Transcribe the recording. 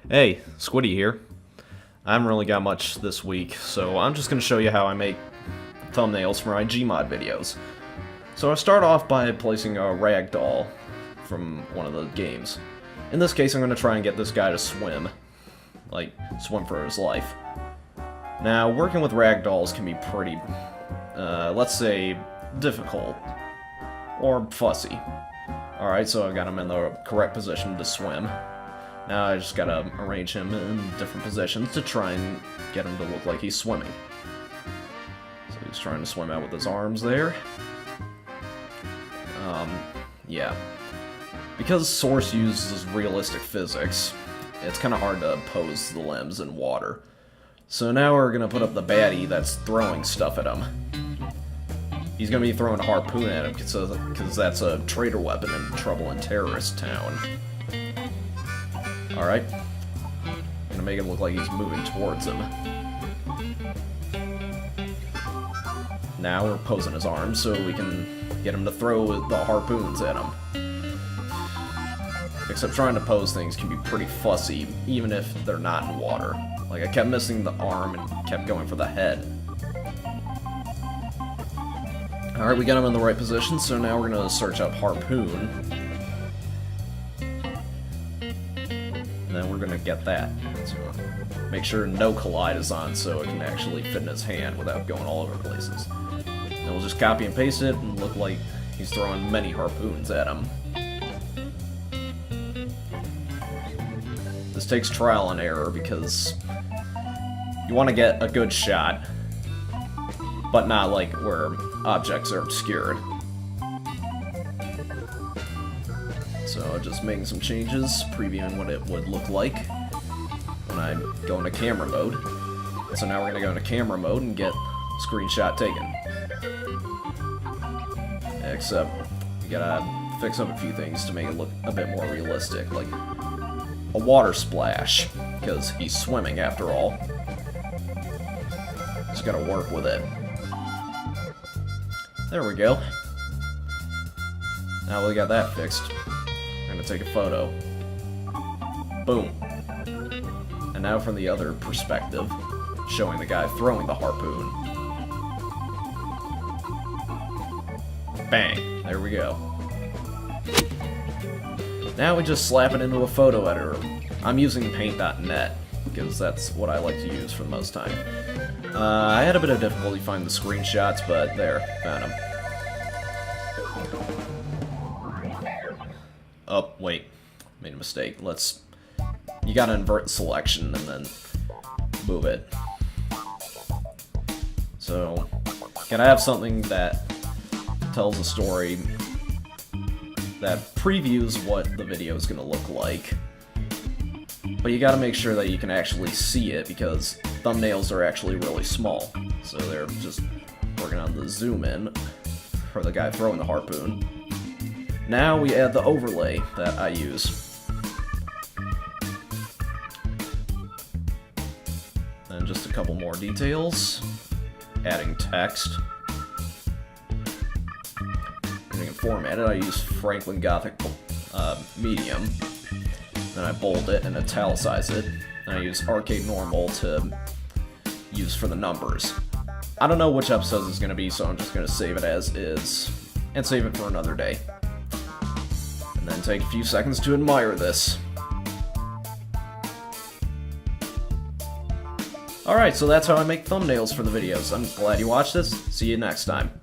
Hey, Squiddy here. I haven't really got much this week, so I'm just going to show you how I make thumbnails for my GMod videos. So I start off by placing a ragdoll from one of the games. In this case, I'm going to try and get this guy to swim. Like, swim for his life. Now, working with ragdolls can be pretty, let's say, difficult. Or fussy. Alright, so I've got him in the correct position to swim. Now I just gotta arrange him in different positions to try and get him to look like he's swimming. So he's trying to swim out with his arms there. Yeah. Because Source uses realistic physics, it's kind of hard to pose the limbs in water. So now we're gonna put up the baddie that's throwing stuff at him. He's gonna be throwing a harpoon at him because that's a traitor weapon in Trouble in Terrorist Town. Alright. I'm gonna make it look like he's moving towards him. Now we're posing his arms so we can get him to throw the harpoons at him. Except trying to pose things can be pretty fussy, even if they're not in water. Like, I kept missing the arm and kept going for the head. Alright, we got him in the right position, so now we're gonna search up harpoon. And then we're gonna get that. So make sure no collide is on so it can actually fit in his hand without going all over places. And we'll just copy and paste it and look like he's throwing many harpoons at him. This takes trial and error because you want to get a good shot, but not like where objects are obscured. So just making some changes, previewing what it would look like when I go into camera mode. So now we're going to go into camera mode and get screenshot taken. Except we gotta fix up a few things to make it look a bit more realistic, like a water splash, because he's swimming after all. Just gotta work with it. There we go. Now we got that fixed. I'm gonna take a photo. Boom. And now from the other perspective, showing the guy throwing the harpoon. Bang. There we go. Now we just slap it into a photo editor. I'm using paint.net, because that's what I like to use for the most time. I had a bit of difficulty finding the screenshots, but there, found them. Oh, wait. Made a mistake. You gotta invert selection and then move it. So, can I have something that tells a story that previews what the video is gonna look like? But you gotta make sure that you can actually see it, because thumbnails are actually really small. So they're just working on the zoom in for the guy throwing the harpoon. Now we add the overlay that I use. And just a couple more details. Adding text. And you can format it. I use Franklin Gothic medium. Then I bold it and italicize it. And I use Arcade Normal to use for the numbers. I don't know which episode it's going to be, so I'm just going to save it as is. And save it for another day. And then take a few seconds to admire this. Alright, so that's how I make thumbnails for the videos. I'm glad you watched this. See you next time.